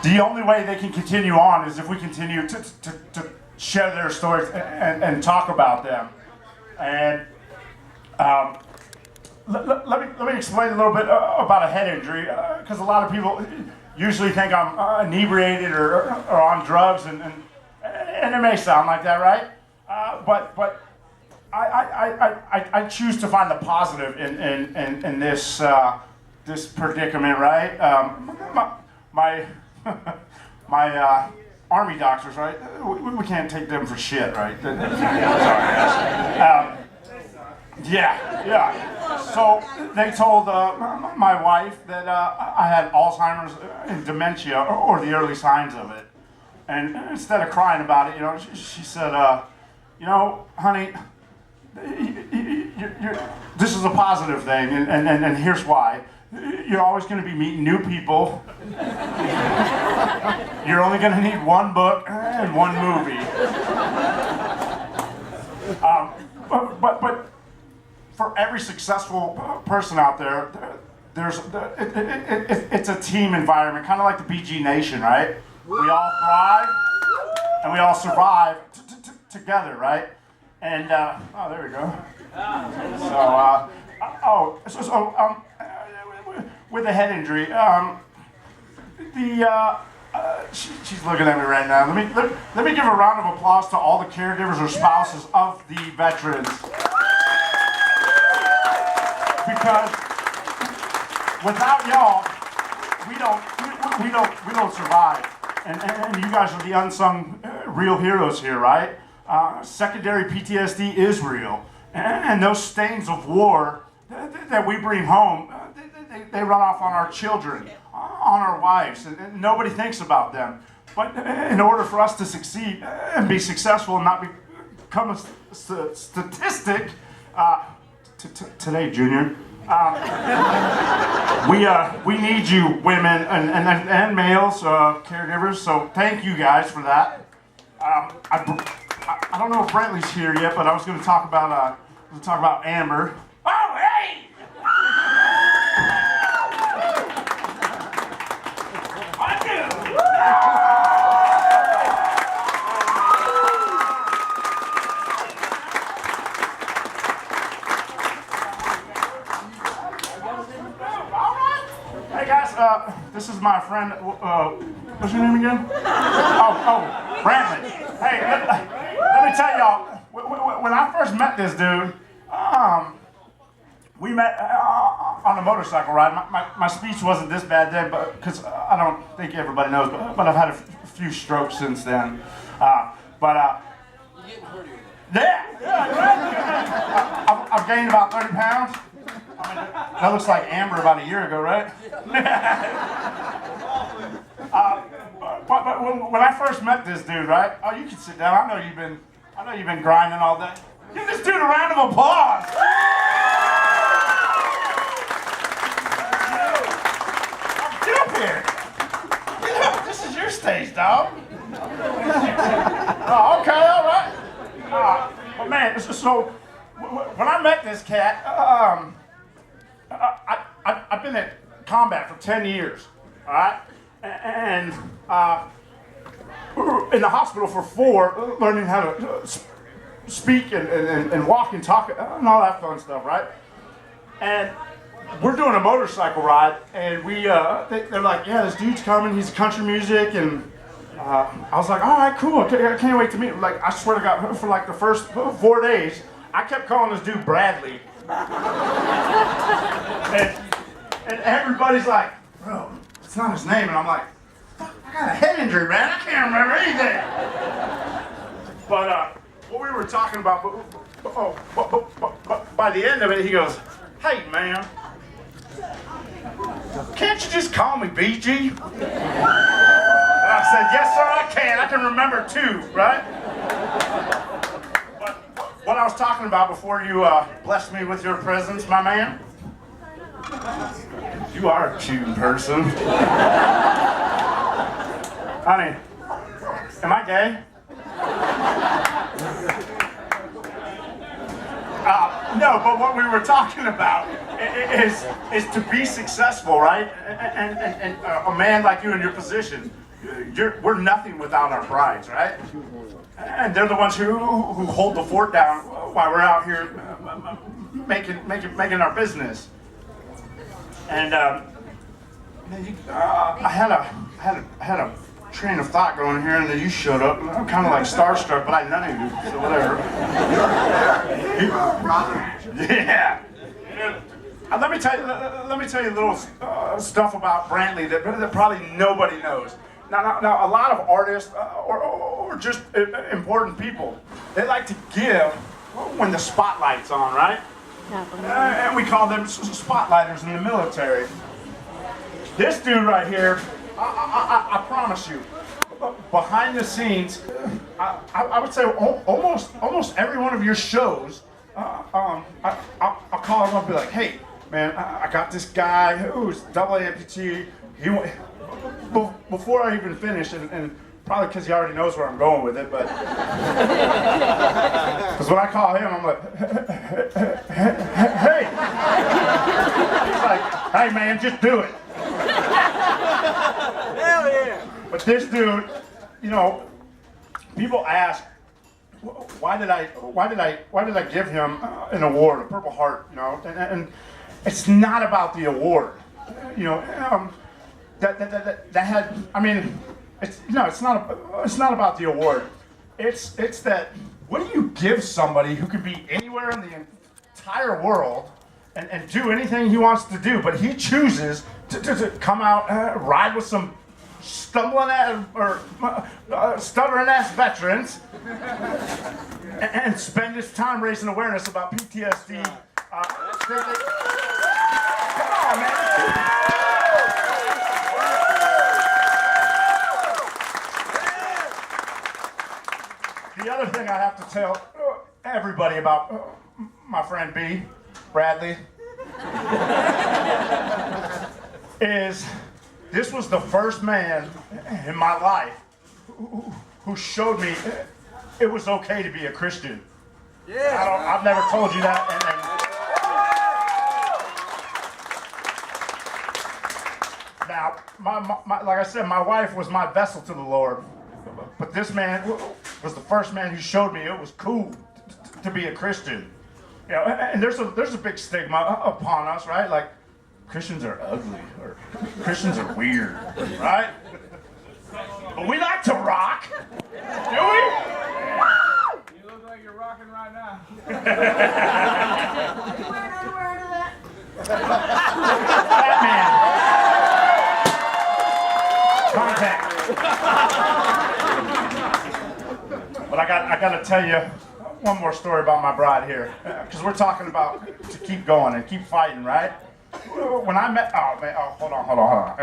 the only way they can continue on is if we continue to share their stories and talk about them. And let me explain a little bit about a head injury, because a lot of people usually think I'm inebriated or on drugs, and it may sound like that, right? But I choose to find the positive in this this predicament, right? My Army doctors, right? We can't take them for shit, right? Sorry, guys. Yeah. So they told my wife that I had Alzheimer's and dementia, or the early signs of it. And instead of crying about it, she said, honey, this is a positive thing, and here's why. You're always going to be meeting new people. You're only going to need one book and one movie. But for every successful person out there, it's a team environment, kind of like the BG Nation, right? We all thrive and we all survive together, right? And there we go. With a head injury, she's looking at me right now. Let me give a round of applause to all the caregivers or spouses of the veterans, because without y'all, we don't survive. And you guys are the unsung real heroes here, right? Secondary PTSD is real, and those stains of war that we bring home, they run off on our children, on our wives, and nobody thinks about them. But in order for us to succeed and be successful and not become a statistic, today, Junior, we need you, women and males, caregivers. So thank you guys for that. I don't know if Brantley's here yet, but I was going to talk about Amber. Oh, hey! Hey guys, this is my friend. What's your name again? Oh, Brantley. Hey, let me tell y'all. When I first met this dude, we met on a motorcycle ride. My speech wasn't this bad then, but because I don't think everybody knows, but I've had a few strokes since then. You getting hurt again? Yeah. I've gained about 30 pounds. I mean, that looks like Amber about a year ago, right? But when I first met this dude, right? Oh, you can sit down. I know you've been grinding all day. Give this dude a round of applause. Get up here. Get up. This is your stage, dog. Oh, okay, all right. But man, so when I met this cat, I've been in combat for 10 years, all right? And in the hospital for 4, learning how to speak and walk and talk and all that fun stuff, right? And we're doing a motorcycle ride, and they're like, yeah, this dude's coming, he's country music, and I was like, all right, cool, I can't wait to meet him. Like, I swear to God, for like the first 4 days, I kept calling this dude Bradley. And everybody's like, bro, it's not his name. And I'm like, fuck, I got a head injury, man. I can't remember anything. But what we were talking about, but by the end of it, he goes, hey, man, can't you just call me BG? And I said, yes, sir, I can. I can remember too, right? But what I was talking about before you blessed me with your presence, my man, you are a cute person. Honey, am I gay? No, but what we were talking about is to be successful, right? And a man like you in your position, we're nothing without our brides, right? And they're the ones who hold the fort down while we're out here making our business. And I had a train of thought going here, and then you showed up. I'm kind of like starstruck, but I know you, so whatever. Yeah. Let me tell you a little stuff about Brantley that probably nobody knows. Now, a lot of artists or just important people, they like to give when the spotlight's on, right? And we call them spotlighters in the military. This dude right here, I promise you, behind the scenes, I would say almost every one of your shows, I'll call him up and be like, hey, man, I got this guy who's double amputee. Before I even finish, and probably because he already knows where I'm going with it, but because when I call him, I'm like, hey, he's like, hey man, just do it. Hell yeah! But this dude, you know, people ask, why did I give him an award, a Purple Heart, you know, and it's not about the award, you know. That had, I mean, it's not about the award. It's that, what do you give somebody who could be anywhere in the entire world and do anything he wants to do, but he chooses to come out, ride with some stumbling ass or stuttering ass veterans and spend his time raising awareness about PTSD. Come on, man. The other thing I have to tell everybody about my friend B, Bradley, is this was the first man in my life who showed me it was okay to be a Christian. Yeah. I've never told you that. Now, like I said, my wife was my vessel to the Lord. But this man was the first man who showed me it was cool to be a Christian. You know, and there's a big stigma upon us, right? Like, Christians are ugly, or Christians are weird, right? But we like to rock, do we? You look like you're rocking right now. You wearing underwear under that? Batman. Contact. But I got to tell you one more story about my bride here, because we're talking about to keep going and keep fighting, right? When I met, hold on.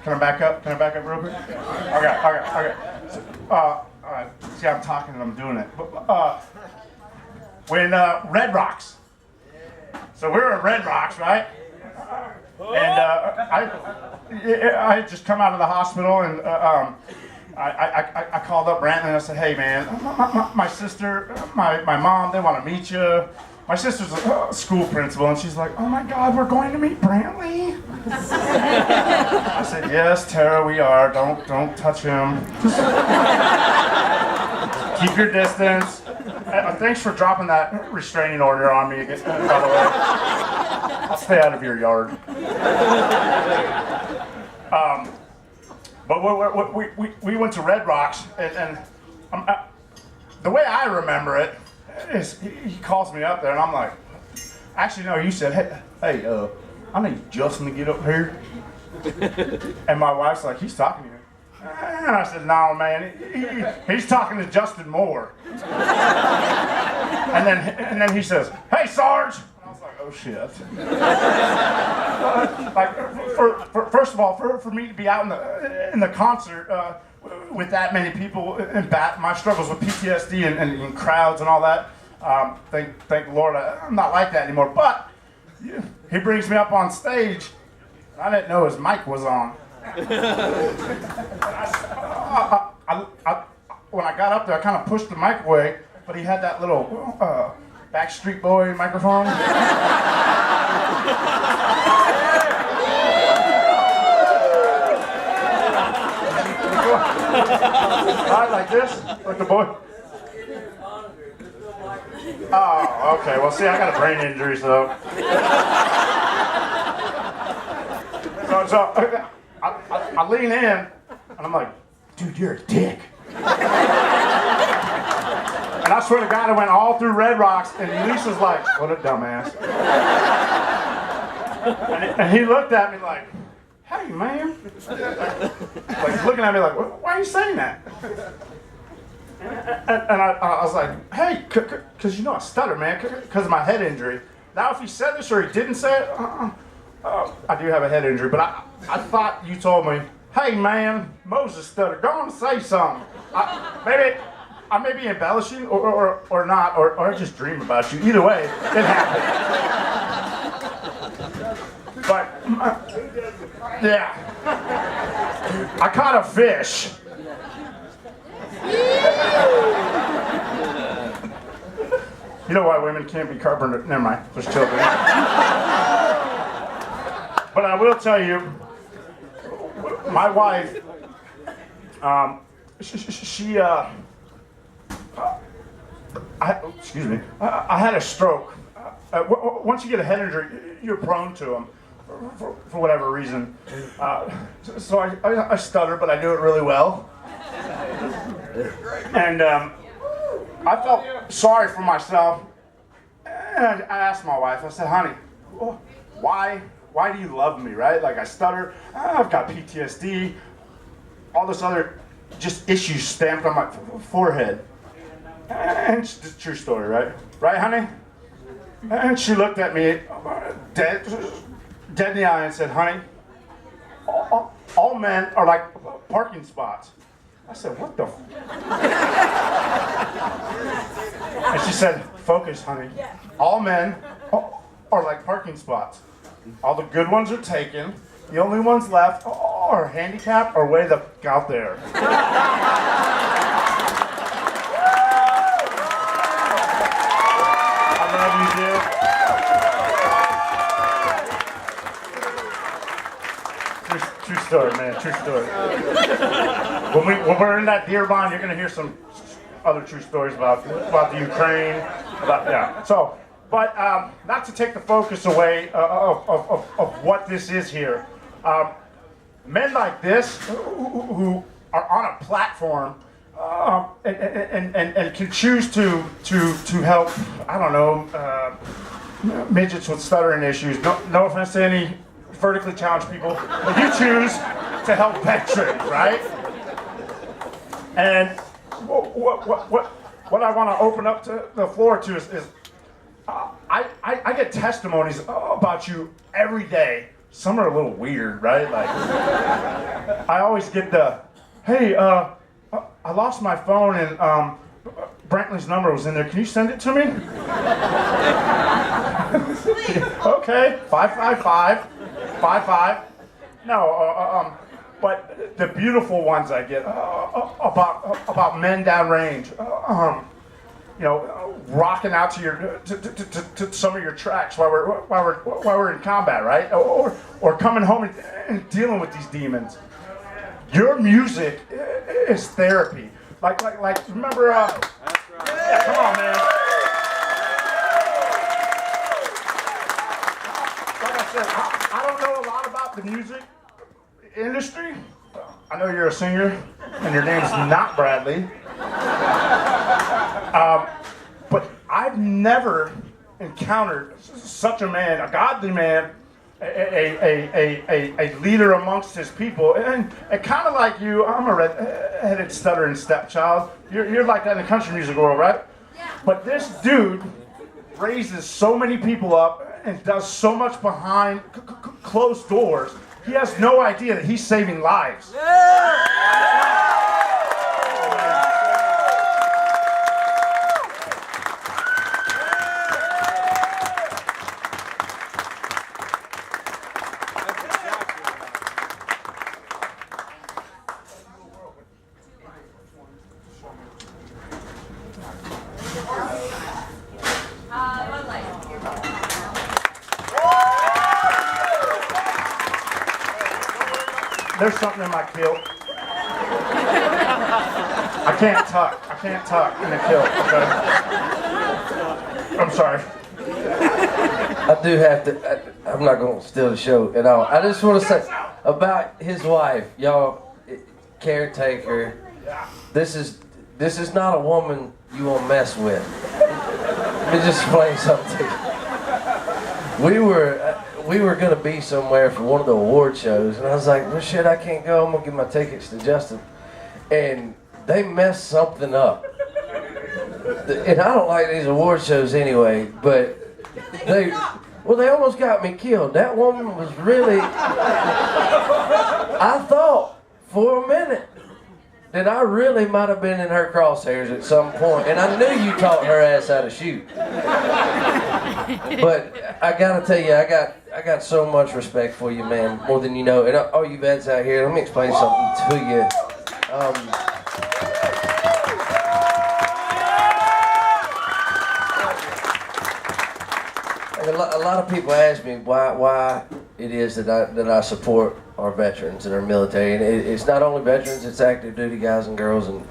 Can I back up? Can I back up real quick? Okay. So, all right. See, I'm talking and I'm doing it. When Red Rocks. So we were at Red Rocks, right? And I just come out of the hospital, and I called up Brantley and I said, hey man, my sister, my mom, they want to meet you. My sister's a school principal, and she's like, oh my God, we're going to meet Brantley? I said, yes, Tara, we are. Don't touch him. Just keep your distance. Thanks for dropping that restraining order on me, by the way. I'll stay out of your yard. But we went to Red Rocks, and the way I remember it is he calls me up there, and I'm like, actually, no, you said, hey, I need Justin to get up here. And my wife's like, he's talking to you. And I said, no, man, he's talking to Justin Moore. And then he says, hey, Sarge. And I was like, oh, shit. First of all, for me to be out in the concert with that many people and my struggles with PTSD and crowds and all that, thank the Lord, I'm not like that anymore. But he brings me up on stage. I didn't know his mic was on. When I got up there, I kind of pushed the mic away, but he had that little Backstreet Boy microphone. Right, like this, like the boy. Oh, okay. Well, see, I got a brain injury, so. So I lean in, and I'm like, dude, you're a dick. And I swear to God, I went all through Red Rocks, and Lisa's like, what a dumbass. And he looked at me like, hey, man. Like, looking at me like, why are you saying that? And I was like, hey, because you know I stutter, man, because of my head injury. Now, if he said this or he didn't say it, I do have a head injury, but I thought you told me, hey, man, Moses stuttered. Go on and say something. Maybe I may be embellishing or not, or I just dream about you. Either way, it happened. But, yeah. I caught a fish. You know why women can't be carpenter? Never mind, there's children. But I will tell you, my wife, excuse me, I had a stroke. Once you get a head injury, you're prone to them for whatever reason. So I stutter, but I do it really well. And I felt sorry for myself. And I asked my wife, I said, honey, why do you love me, right? Like I stutter, I've got PTSD, all this other just issues stamped on my forehead. And it's a true story, right? Right, honey? And she looked at me dead in the eye and said, honey, all men are like parking spots. I said, what the And she said, focus, honey. All men are like parking spots. All the good ones are taken. The only ones left are handicapped or way the out there. I love you, dude. True story, man. True story. When we're in that deer bond, you're gonna hear some other true stories about the Ukraine, yeah. So, but not to take the focus away of what this is here. Men like this who are on a platform and can choose to help, I don't know, midgets with stuttering issues. No offense to any vertically challenged people, but you choose to help veterans, right? And what I want to open up to the floor to is I get testimonies about you every day. Some are a little weird, right? Like I always get the, hey, I lost my phone and Brantley's number was in there. Can you send it to me? Okay, 555. No, but the beautiful ones I get about men downrange, you know, rocking out to your to some of your tracks while we're in combat, right? Or coming home and dealing with these demons. Your music is therapy. Like remember? That's right. Yeah, come on, man. Like I said, I don't know a lot about the music industry. I know you're a singer, and your name's not Bradley. But I've never encountered such a man, a godly man, a leader amongst his people, and kind of like you. I'm a red-headed, stuttering stepchild. You're like that in the country music world, right? Yeah. But this dude raises so many people up and does so much behind closed doors. He has no idea that he's saving lives. Yeah. There's something in my kilt. I can't tuck in a kilt, okay? I'm sorry. I do have to, I'm not going to steal the show at all. I just want to say about his wife, y'all, caretaker, this is not a woman you want to mess with. Let me just explain something to you. We were going to be somewhere for one of the award shows, and I was like, well, shit, I can't go. I'm going to give my tickets to Justin. And they messed something up. And I don't like these award shows anyway, but they almost got me killed. That woman was really, I thought for a minute that I really might have been in her crosshairs at some point, and I knew you taught her ass how to shoot. But I gotta tell you, I got so much respect for you, man, more than you know. And all you vets out here, let me explain something to you. A lot of people ask me why it is that I support our veterans and our military, and it's not only veterans, it's active duty guys and girls, and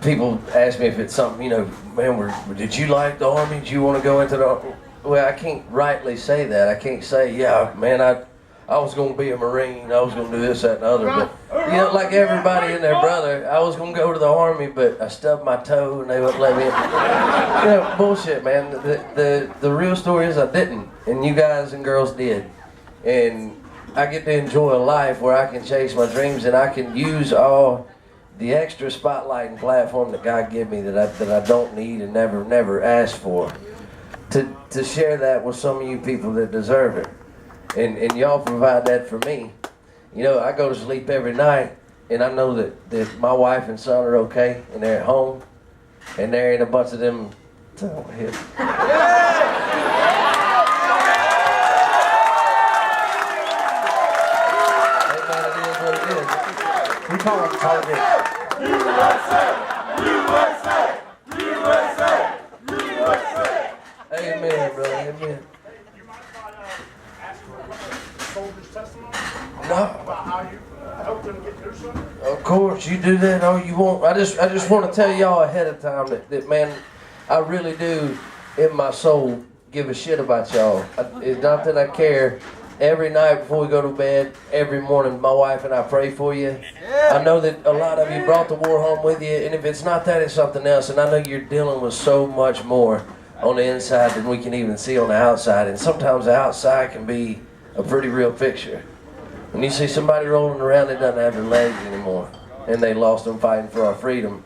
people ask me if it's something, man, did you like the Army? Did you want to go into the Army? Well, I can't rightly say that. I can't say, yeah, man, I was going to be a Marine, I was going to do this, that, and the other, but like everybody and their brother, I was going to go to the Army, but I stubbed my toe and they wouldn't let me in. Bullshit, man. The real story is I didn't, and you guys and girls did. And I get to enjoy a life where I can chase my dreams, and I can use all the extra spotlight and platform that God gave me that I don't need and never asked for, to share that with some of you people that deserve it. And y'all provide that for me. I go to sleep every night, and I know that my wife and son are okay, and they're at home, and there ain't a bunch of them. Hey, man, it is what it is. We call it USA! USA! USA! USA! Amen, brother. Amen. You mind if I ask you a soldier's testimony? No. About how you helped them get through something? Of course, you do that all you want. I just want to tell y'all ahead of time that man, I really do, in my soul, give a shit about y'all. It's not that I care. Every night before we go to bed, every morning, my wife and I pray for you. I know that a lot of you brought the war home with you, and if it's not that, it's something else. And I know you're dealing with so much more on the inside than we can even see on the outside. And sometimes the outside can be a pretty real picture. When you see somebody rolling around that doesn't have their legs anymore, and they lost them fighting for our freedom,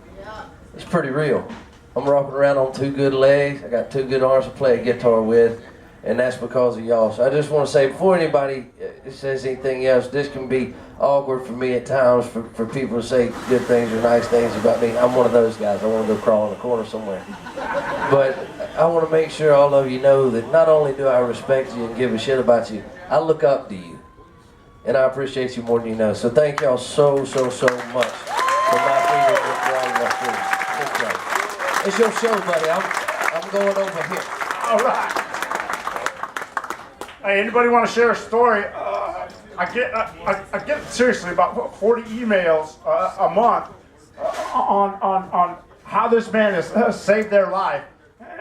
it's pretty real. I'm walking around on 2 good legs. I got 2 good arms to play a guitar with, and that's because of y'all. So I just want to say, before anybody says anything else, this can be awkward for me at times for people to say good things or nice things about me. I'm one of those guys. I want to go crawl in the corner somewhere. But I want to make sure all of you know that not only do I respect you and give a shit about you, I look up to you. And I appreciate you more than you know. So thank y'all so much for my freedom and for all of my freedom. Thank y'all. It's your show, buddy. I'm going over here. All right. Hey, anybody want to share a story? I get seriously about 40 emails a month on how this man has saved their life.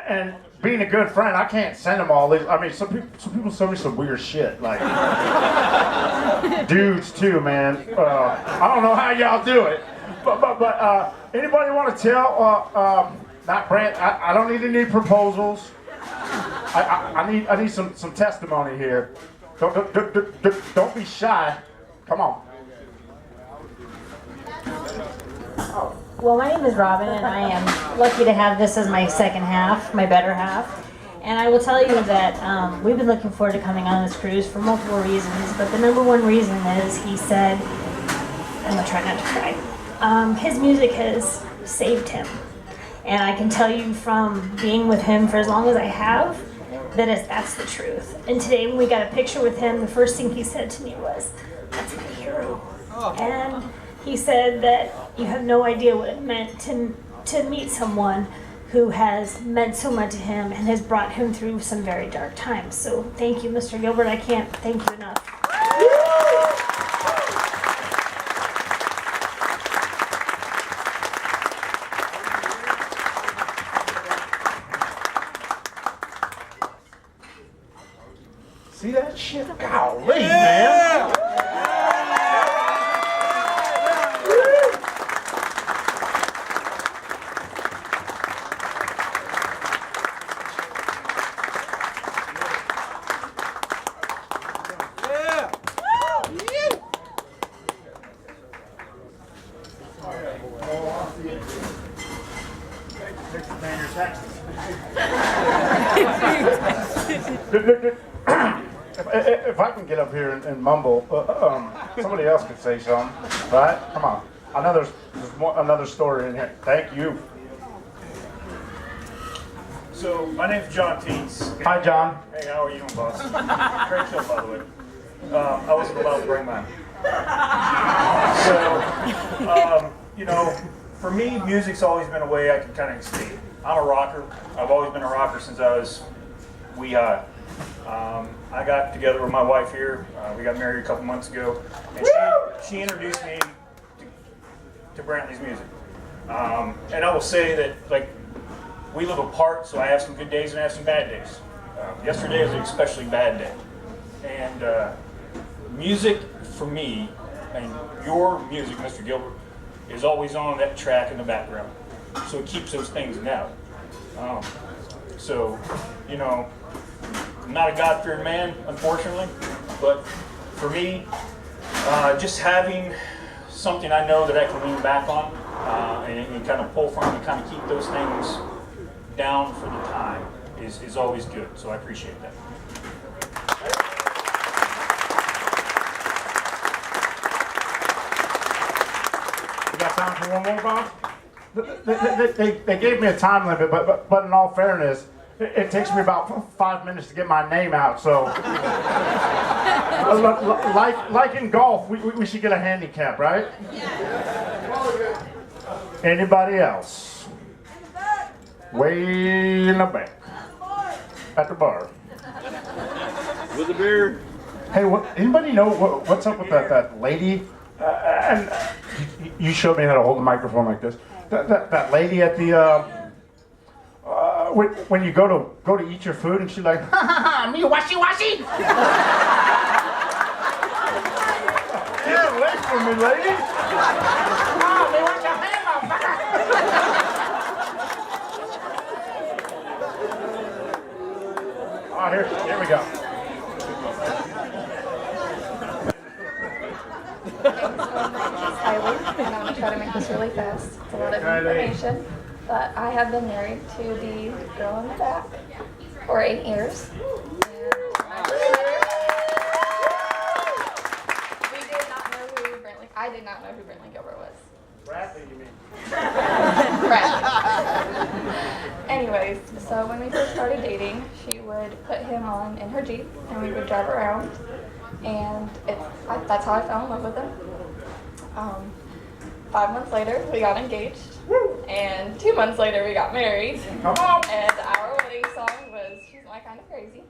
And being a good friend, I can't send them all these. I mean, some people send me some weird shit, like dudes too, man. I don't know how y'all do it, but anybody want to tell? Not Brant. I don't need any proposals. I need some testimony here. Don't be shy. Come on. Well, my name is Robin, and I am lucky to have this as my second half, my better half. And I will tell you that we've been looking forward to coming on this cruise for multiple reasons, but the number one reason is he said, I'm going to try not to cry, his music has saved him. And I can tell you from being with him for as long as I have, that's the truth. And today when we got a picture with him, the first thing he said to me was, that's my hero. And he said that you have no idea what it meant to meet someone who has meant so much to him and has brought him through some very dark times. So thank you, Mr. Gilbert. I can't thank you enough. paying your taxes. If I can get up here and mumble, somebody else could say something, right? Come on. I know there's another story in here. Thank you. So, my name's John Teets. Hi, John. Hey, how are you doing, boss? Great show, by the way. I wasn't allowed to bring mine. So, you know, for me, music's always been a way I can kind of escape. I'm a rocker. I've always been a rocker since I was wee high. I got together with my wife here. We got married a couple months ago, and she introduced me to Brantley's music. And I will say that, like, we live apart, so I have some good days and I have some bad days. Yesterday was an especially bad day. And music for me, and your music, Mr. Gilbert, is always on that track in the background. So it keeps those things out. So, you know, I'm not a God-fearing man, unfortunately, but for me, just having something I know that I can lean back on and kind of pull from and kind of keep those things down for the time is always good. So I appreciate that. You got time for one more, Bob? They gave me a time limit, but in all fairness, it takes me about 5 minutes to get my name out. So, like in golf, we should get a handicap, right? Anybody else? Way in the back, at the bar. With a beer. Hey, anybody know what's up with that lady? And you showed me how to hold the microphone like this. That lady at the when you go to eat your food and she's like, ha ha ha, me washy washy. Get away from me, lady. Oh, me wash your hand, motherfucker. Oh, here we go. Kylie, and I'm going to try to make this really fast. It's a lot of information, but I have been married to the girl in the back for 8 years. And we did not know who Brantley, I did not know who Brantley Gilbert was. Brantley, you mean? Brantley. Anyways, so when we first started dating, she would put him on in her Jeep, and we would drive around, and that's how I fell in love with him. 5 months later, we got engaged, and 2 months later, we got married. Come on! And our wedding song was "She's My Kind of Crazy."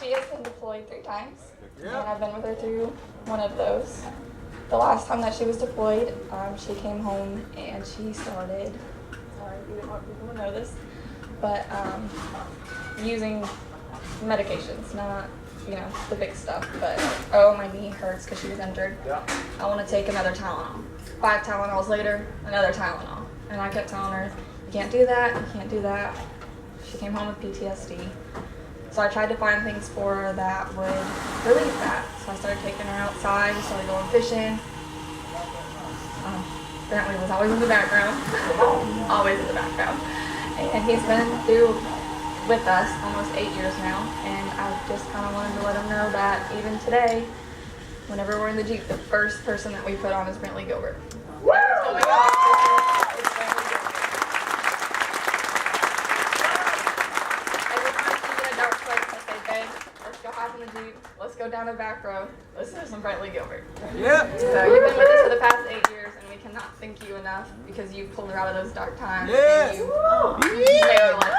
She has been deployed 3 times, and I've been with her through one of those. The last time that she was deployed, she came home and she started. Sorry, we didn't want people to know this, but using medications, not, you know, the big stuff, but oh, my knee hurts because she was injured. I want to take another Tylenol. 5 Tylenols later, another Tylenol. And I kept telling her, you can't do that, you can't do that. She came home with PTSD. So I tried to find things for her that would relieve that. So I started taking her outside, we started going fishing. Brantley was always in the background. Always in the background. And he's been through with us almost 8 years now, and I just kind of wanted to let him know that even today, whenever we're in the Jeep, the first person that we put on is Brantley Gilbert. Oh my God. Every time she's in a dark place, I say, babe, let's go hop in the Jeep, let's go down the back row, listen to some Brantley Gilbert. Yeah. So you've been with us for the past 8 years, and we cannot thank you enough because you've pulled her out of those dark times. Yeah. And you made her life.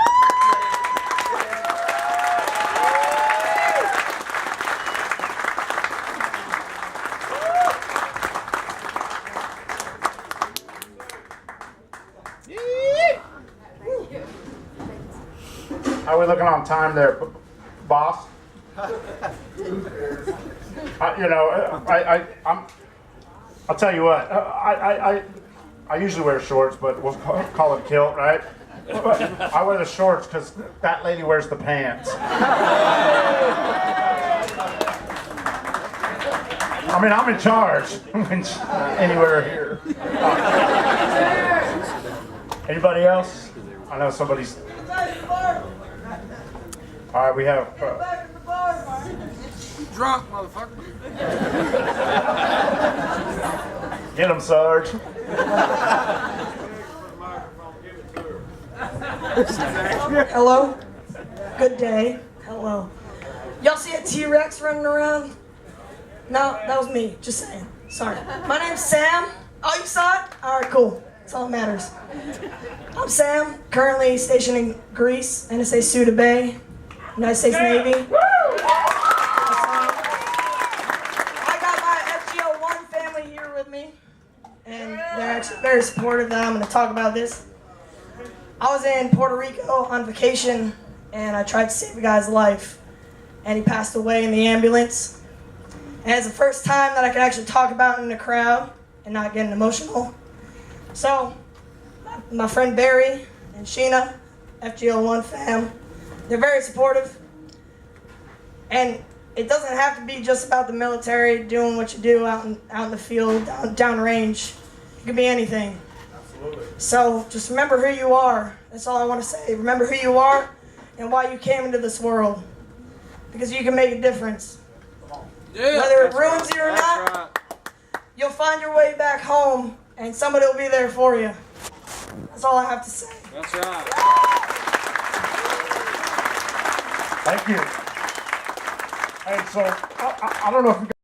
How are we looking on time there, boss? I'll tell you what. I usually wear shorts, but we'll call it kilt, right? I wear the shorts because that lady wears the pants. I mean, I'm in charge. Anywhere here. Anybody else? I know somebody's. All right, we have. Drunk, motherfucker. Get him, Sarge. Hello. Good day. Hello. Y'all see a T-Rex running around? No, that was me. Just saying. Sorry. My name's Sam. Oh, you saw it? All right, cool. That's all that matters. I'm Sam, currently stationed in Greece, NSA Suda Bay, United States Navy. I got my FGO1 family here with me, and they're actually very supportive that I'm going to talk about this. I was in Puerto Rico on vacation, and I tried to save a guy's life, and he passed away in the ambulance. And it's the first time that I could actually talk about it in a crowd and not getting emotional. So, my friend Barry and Sheena, FGO1 fam, they're very supportive. And it doesn't have to be just about the military doing what you do out in the field, down range. It could be anything. Absolutely. So just remember who you are. That's all I want to say. Remember who you are and why you came into this world. Because you can make a difference. Yeah, Whether it ruins you or not, right. you'll find your way back home and somebody will be there for you. That's all I have to say. That's right. Thank you. Hey, so I don't know if you